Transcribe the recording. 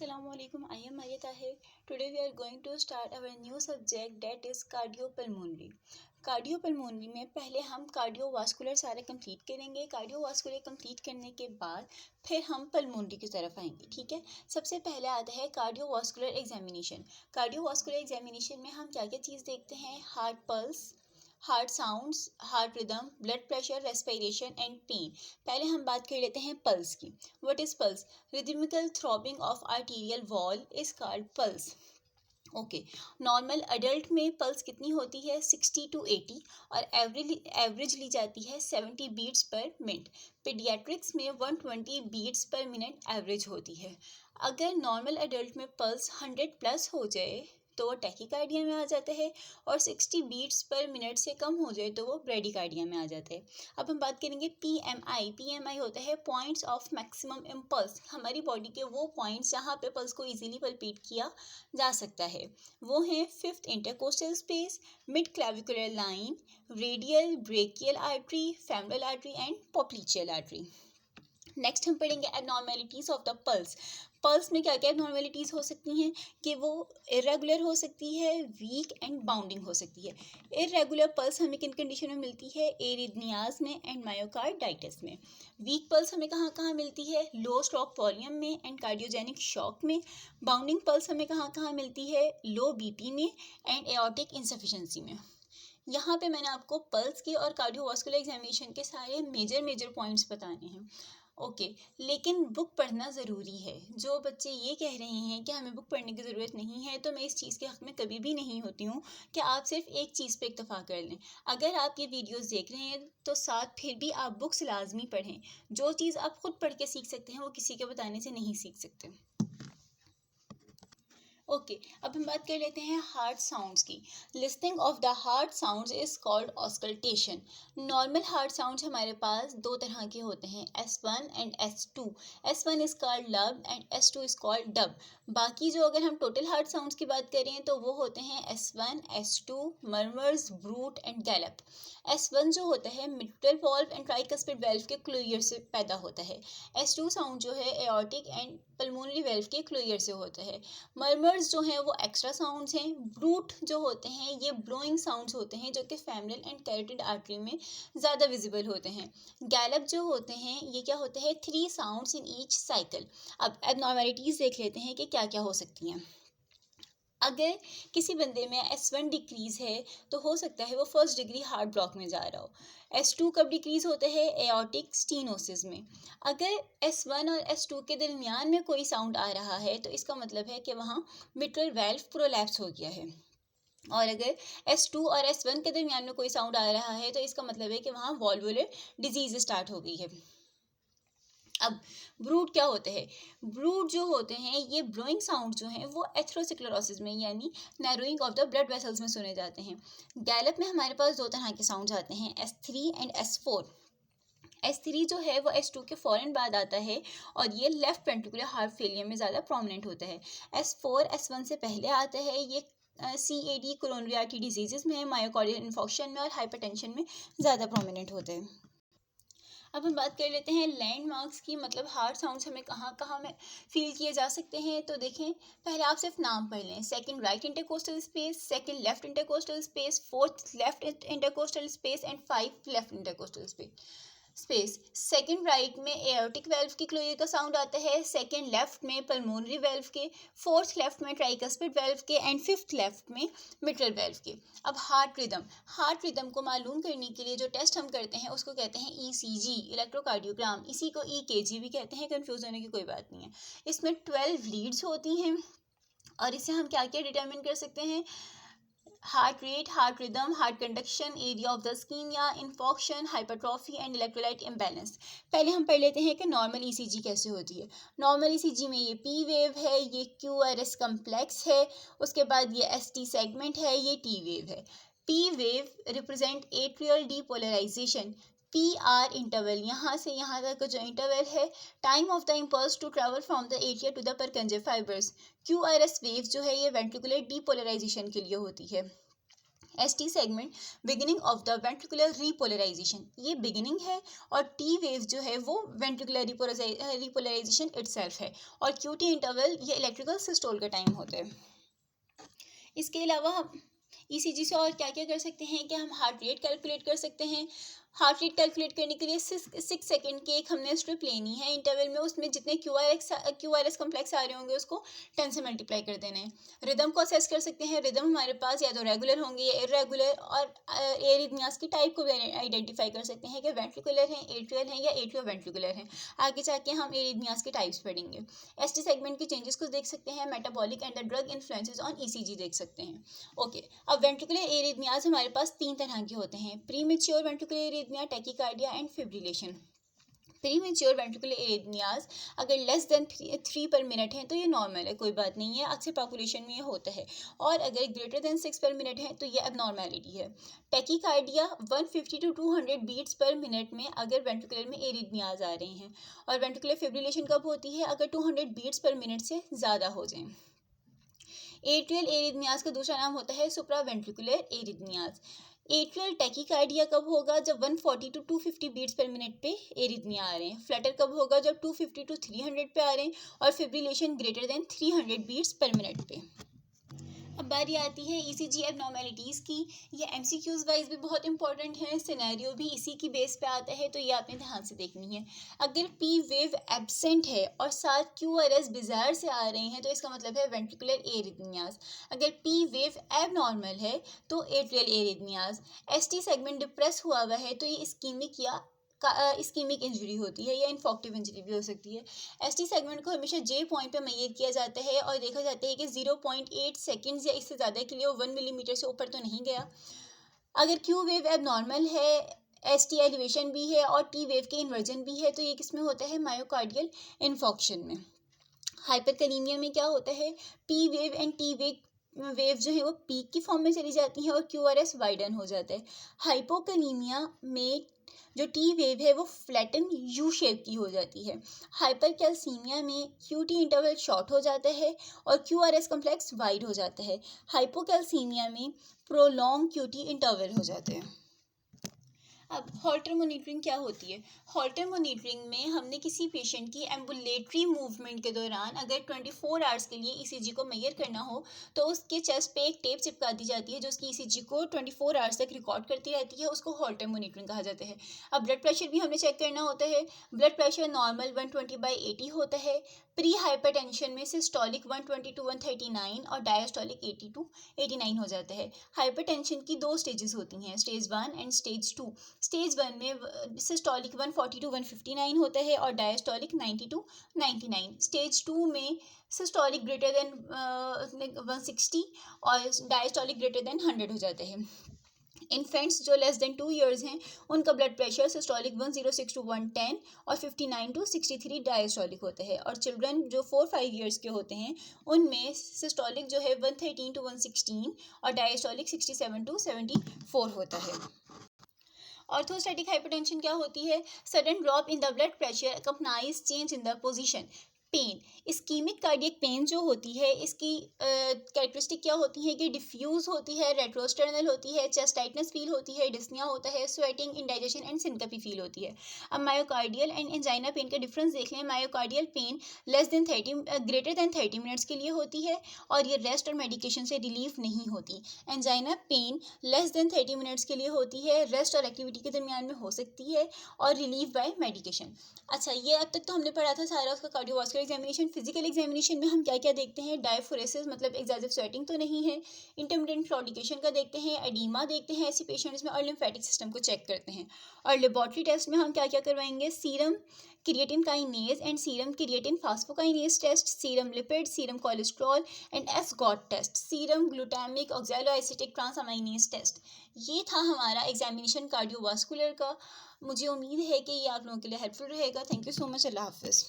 Assalamualaikum. I am Mariya Tahir. Today we are going to start our new subject that is cardiopulmonary. Cardiopulmonary में पहले हम cardiovascular सारा complete करेंगे। Cardiovascular complete करने के बाद फिर हम पल्मोनरी की तरफ आएंगे। ठीक है, सबसे पहले आता है कार्डियोवास्कुलर एग्जामिनेशन। कार्डियोवास्कुलर एग्जामिनेशन में हम क्या क्या चीज़ देखते हैं? Heart pulse, heart sounds, heart rhythm, blood pressure, respiration and pain. पहले हम बात कर लेते हैं पल्स की। What is pulse? Rhythmical throbbing of arterial wall is called pulse. Okay, normal adult में पल्स कितनी होती है? 60 to 80 और एवरेज ली जाती है 70 बीट्स पर मिनट। पीडियाट्रिक्स में 120 बीट्स पर मिनट एवरेज होती है। अगर नॉर्मल अडल्ट में पल्स 100 प्लस हो जाए तो वो टैकीकार्डिया में आ जाता है और 60 बीट्स पर मिनट से कम हो जाए तो वो ब्रेडिकार्डिया में आ जाता है। अब हम बात करेंगे पीएमआई। पीएमआई होता है पॉइंट्स ऑफ मैक्सिमम इम्पल्स। हमारी बॉडी के वो पॉइंट्स जहाँ पे पल्स को इजीली पल्पीट किया जा सकता है वो हैं fifth intercostal space, mid clavicular line, radial brachial artery, femoral artery and popliteal artery. Next हम पढ़ेंगे abnormalities of the pulse. Pulse में क्या क्या एबनॉर्मेलिटीज़ हो सकती हैं कि वो इरेगुलर हो सकती है, वीक एंड बाउंडिंग हो सकती है। इरेगुलर पल्स हमें किन कंडीशन में मिलती है? एरिथमियाज में एंड मायोकार्डाइटिस में। वीक पल्स हमें कहाँ कहाँ मिलती है? लो स्ट्रोक वॉल्यूम में एंड कार्डियोजेनिक शॉक में। बाउंडिंग पल्स हमें कहाँ कहाँ मिलती है? लो बीपी में एंड एओर्टिक इंसफिशेंसी में। यहाँ पे मैंने आपको पल्स के और कार्डियोवास्कुलर एग्जामिनेशन के सारे मेजर पॉइंट्स बताने हैं। ओके, लेकिन बुक पढ़ना ज़रूरी है। जो बच्चे ये कह रहे हैं कि हमें बुक पढ़ने की ज़रूरत नहीं है तो मैं इस चीज़ के हक़ में कभी भी नहीं होती हूँ कि आप सिर्फ एक चीज़ पे इक्तफ़ा कर लें। अगर आप ये वीडियोस देख रहे हैं तो साथ फिर भी आप बुक्स लाजमी पढ़ें। जो चीज़ आप खुद पढ़ के सीख सकते हैं वो किसी के बताने से नहीं सीख सकते। ओके, अब हम बात कर लेते हैं हार्ट साउंड्स की। Listening of the heart sounds is called auscultation. Normal heart sounds हमारे पास दो तरह के होते हैं, S1 and S2। S1 is called lub and S2 is called dub. बाकी जो अगर हम टोटल हार्ट साउंड्स की बात करें तो वो होते हैं S1, S2, murmurs, brute and Gallup. S1 जो होता है mitral valve and tricuspid valve के क्लोइयर से पैदा होता है। S2 साउंड जो है एओर्टिक एंड पल्मोनरी वेल्व के क्लोइयर से होता है। मर्मर्स जो हैं वो एक्स्ट्रा साउंड्स हैं। ब्रूट जो होते हैं ये ब्लोइंग साउंड्स होते हैं जो कि फेमोरल एंड कैरोटिड आर्टरी में ज़्यादा विजिबल होते हैं। गैलप जो होते हैं ये क्या होते हैं? 3 साउंड्स इन ईच साइकिल। अब एबनॉर्मलिटीज़ देख लेते हैं कि क्या क्या हो सकती हैं। अगर किसी बंदे में S1 डिक्रीज़ है तो हो सकता है वो फर्स्ट डिग्री हार्ट ब्लॉक में जा रहा हो। S2 कब डिक्रीज़ होता है? एओर्टिक स्टीनोसिस में। अगर S1 और S2 के दरमियान में कोई साउंड आ रहा है तो इसका मतलब है कि वहाँ मिट्रल वेल्व प्रोलैप्स हो गया है। और अगर S2 और S1 के दरमियान में कोई साउंड आ रहा है तो इसका मतलब है कि वहाँ वॉल्वुलर डिजीज़ स्टार्ट हो गई है। अब ब्रूट क्या होते हैं? ब्रूट जो होते हैं ये ब्लोइंग साउंड जो हैं वो एथेरोस्क्लेरोसिस में यानी narrowing of the blood vessels में सुने जाते हैं। गैलप में हमारे पास दो तरह के साउंड्स आते हैं, S3 एंड S4। S3 जो है वो S2 के फ़ौरन बाद आता है और ये लेफ्ट वेंट्रिकुलर हार्ट फेलियर में ज़्यादा प्रोमिनेंट होता है। S4 S1 से पहले आता है, ये CAD कोरोनरी आर्टरी डिजीज़ में, मायोकार्डियल इन्फॉक्शन में और हाइपरटेंशन में ज़्यादा प्रोमिनेंट होते हैं। अब हम बात कर लेते हैं लैंडमार्क्स की, मतलब हार्ट साउंड्स हमें कहाँ कहाँ में फील किए जा सकते हैं। तो देखें, पहले आप सिर्फ नाम पढ़ लें। Second right intercostal space, second left intercostal space, fourth left intercostal space and 5 left intercostal space. Second right में एओर्टिक वेल्व की क्लोइयर का साउंड आता है, सेकंड लेफ्ट में पल्मोनरी वेल्व के, फोर्थ लेफ्ट में ट्राइकस्पिड वेल्व के एंड फिफ्थ लेफ्ट में मिट्रल वेल्व के। अब हार्ट रिदम को मालूम करने के लिए जो टेस्ट हम करते हैं उसको कहते हैं ECG, इलेक्ट्रोकार्डियोग्राम। इसी को EKG भी कहते हैं, कंफ्यूज होने की कोई बात नहीं है। इसमें 12 लीड्स होती हैं और इससे हम क्या क्या डिटरमिन कर सकते हैं? Heart rate, heart rhythm, heart conduction, area of the ischaemia, infarction, hypertrophy and electrolyte imbalance. पहले हम पढ़ लेते हैं कि नॉर्मल ECG कैसे होती है। नॉर्मल ECG में ये P वेव है, ये QRS कम्प्लेक्स है, उसके बाद ये ST सेगमेंट है, ये T वेव है। P wave represent atrial depolarization. PR interval, यहाँ से यहाँ तक का जो इंटरवल है, time of the impulse to travel from the atria to the Purkinje fibres. QRS wave जो है ये वेंट्रिकुलर डीपोलराइजेशन के लिए होती है। ST segment beginning of the ventricular repolarisation, ये बिगिनिंग है, और T वेव जो है वो वेंट्रिकुलर रिपोलराइजेशन इटसेल्फ है, और QT इंटरवल ये इलेक्ट्रिकल सिस्टोल का टाइम होता है। इसके अलावा हम ECG से और क्या क्या कर सकते हैं कि हम हार्ट रेट कैलकुलेट कर सकते हैं। हार्ट रेट कैलकुलेट करने के लिए 6 सेकंड की एक हमने स्ट्रिप लेनी है इंटरवल में, उसमें जितने QRS कम्प्लेक्स आ रहे होंगे उसको 10 से मल्टीप्लाई कर देना है। रिदम को असेस कर सकते हैं, रिदम हमारे पास या तो रेगुलर होंगे या इरेगुलर, और एरिथमियास की टाइप को आइडेंटिफाई कर सकते हैं कि वेंट्रिकुलर हैं, एट्रियल हैं या एट्रियो वेंट्रिकुलर हैं। आगे जाके हम एरिथमियास के टाइप्स पढ़ेंगे। ST सेगमेंट के चेंजेस को देख सकते हैं, metabolic and the drug influences on ECG देख सकते हैं। ओके, अब वेंट्रिकुलर एरिथमियास हमारे पास 3 तरह के होते हैं, premature ventricular arrhythmia, tachycardia and fibrillation. Premature ventricular arrhythmias अगर लेस देन 3 पर मिनट है तो ये नॉर्मल है, कोई बात नहीं है, अक्सर पॉपुलेशन में ये होता है, और अगर ग्रेटर देन 6 पर मिनट है तो ये एबनॉर्मेलिटी है। Tachycardia 150 to 200 beats per minute में अगर वेंट्रिकुलर में एरिथमियास आ रहे हैं, और वेंट्रिकुलर फिब्रिलेशन कब होती है, अगर 200 बीट्स पर मिनट से ज़्यादा हो जाएं। एट्रियल एरिथमियास का दूसरा नाम होता है सुप्रावेंट्रिकुलर एरिथमियास। एट्रियल टैकीकार्डिया कब होगा, जब 140 to 250 बीट्स पर मिनट पे एरिथमिया आ रहे हैं। फ्लटर कब होगा, जब 250 to 300 पे आ रहे हैं, और fibrillation greater than 300 beats per minute पे। अब बारी आती है ECG एबनॉर्मेलिटीज़ की। ये MCQs वाइज भी बहुत इंपॉर्टेंट है, सिनेरियो भी इसी की बेस पे आता है, तो ये आपने ध्यान से देखनी है। अगर P वेव एब्सेंट है और साथ QRS बिजार से आ रहे हैं तो इसका मतलब है वेंट्रिकुलर एरिथमियास। अगर P वेव एबनॉर्मल है तो atrial arrhythmias. ST segment depress हुआ है तो ये इस्कीमिक या इस्कीमिक इंजरी होती है, या इन्फॉक्टिव इंजरी भी हो सकती है। ST सेगमेंट को हमेशा J पॉइंट पे मेजर किया जाता है, और देखा जाता है कि 0.8 सेकेंड्स या इससे ज़्यादा के लिए वो 1 मिलीमीटर से ऊपर तो नहीं गया। अगर Q वेव एबनॉर्मल है, ST एलिवेशन भी है और T वेव के इन्वर्जन भी है, तो ये किस में होता है, मायोकार्डियल इन्फॉक्शन में। हाइपरकैलीमिया में क्या होता है, P wave and T wave जो है वो पीक की फॉर्म में चली जाती है और QRS वाइडन हो जाता है। हाइपोकैलीमिया में जो T वेव है वो फ्लैटन U शेप की हो जाती है। हाइपरकैल्सीमिया में QT इंटरवल शॉर्ट हो जाता है और QRS कम्प्लेक्स वाइड हो जाता है। हाइपोकैल्सीमिया में प्रोलॉन्ग QT इंटरवल हो जाते हैं। अब हॉल्टर मॉनिटरिंग क्या होती है। हॉल्टर मॉनिटरिंग में हमने किसी पेशेंट की एम्बुलेटरी मूवमेंट के दौरान अगर 24 आवर्स के लिए ECG को मेजर करना हो तो उसके चेस्ट पे एक टेप चिपका दी जाती है जो उसकी ECG को 24 आवर्स तक रिकॉर्ड करती रहती है, उसको हॉल्टर मॉनिटरिंग कहा जाता है। अब ब्लड प्रेशर भी हमें चेक करना होता है। ब्लड प्रेशर नॉर्मल 120/80 होता है। प्री हाइपरटेंशन में सिस्टोलिक 120 to 139 और डायस्टोलिक 80 to 89 हो जाता है। हाइपरटेंशन की 2 स्टेजेस होती हैं, स्टेज 1 एंड स्टेज 2। स्टेज 1 में सिस्टोलिक 140 to 159 होता है और डायस्टोलिक 90 to 99। स्टेज 2 में सिस्टोलिक ग्रेटर देन 160 और डायस्टोलिक ग्रेटर देन 100 हो जाते हैं। इन्फेंट्स जो लेस देन 2 ईयर्स हैं उनका ब्लड प्रेशर सिस्टोलिक 106 to 110 और 59 to 63 डायस्टोलिक होता है, और चिल्ड्रन जो 4-5 ईयर्स के होते हैं उनमें सिस्टोलिक जो है 113 to 116 और डायस्टोलिक 67 to 74 होता है। ऑर्थोस्टैटिक हाइपरटेंशन क्या होती है, sudden drop in the blood pressure accompanied change in the position. Pain, ischaemic cardiac pain जो होती है इसकी कैरेक्टरिस्टिक क्या होती है कि डिफ्यूज़ होती है, रेट्रोस्टर्नल होती है, चेस्ट टाइटनेस फील होती है, डिस्निया होता है, sweating, indigestion and syncope feel होती है। अब मायोकार्डियल एंड एंजाइना पेन का डिफरेंस देख लें। Myocardial pain greater than 30 minutes के लिए होती है और ये रेस्ट और मेडिकेशन से रिलीफ नहीं होती। Angina pain less than 30 minutes के लिए होती है, रेस्ट और एक्टिविटी के दरमियान में हो सकती है और रिलीफ बाय मेडिकेशन। अच्छा, ये अब तक तो हमने पढ़ा था सारा उसका कार्डियोवास्कुलर एग्जामिनेशन। फिजिकल एग्जामिनेशन में हम क्या क्या देखते हैं, डायफोरेसिस मतलब एक्सेसिव स्वेटिंग तो नहीं है, इंटरमिटेंट क्लॉडिकेशन का देखते हैं, एडीमा देखते हैं ऐसी पेशेंट्स में, और लिम्फेटिक सिस्टम को चेक करते हैं। और लेबोरेटरी टेस्ट में हम क्या क्या करवाएंगे, serum creatine kinase and serum creatine phosphokinase test, serum lipid, serum cholesterol and SGOT test, serum glutamic oxaloacetic transaminase test. ये था हमारा एग्जामिनेशन कार्डियोवास्कुलर का। मुझे उम्मीद है कि ये आप लोगों के लिए हेल्पफुल रहेगा। Thank you so much. अल्लाह हाफिज़।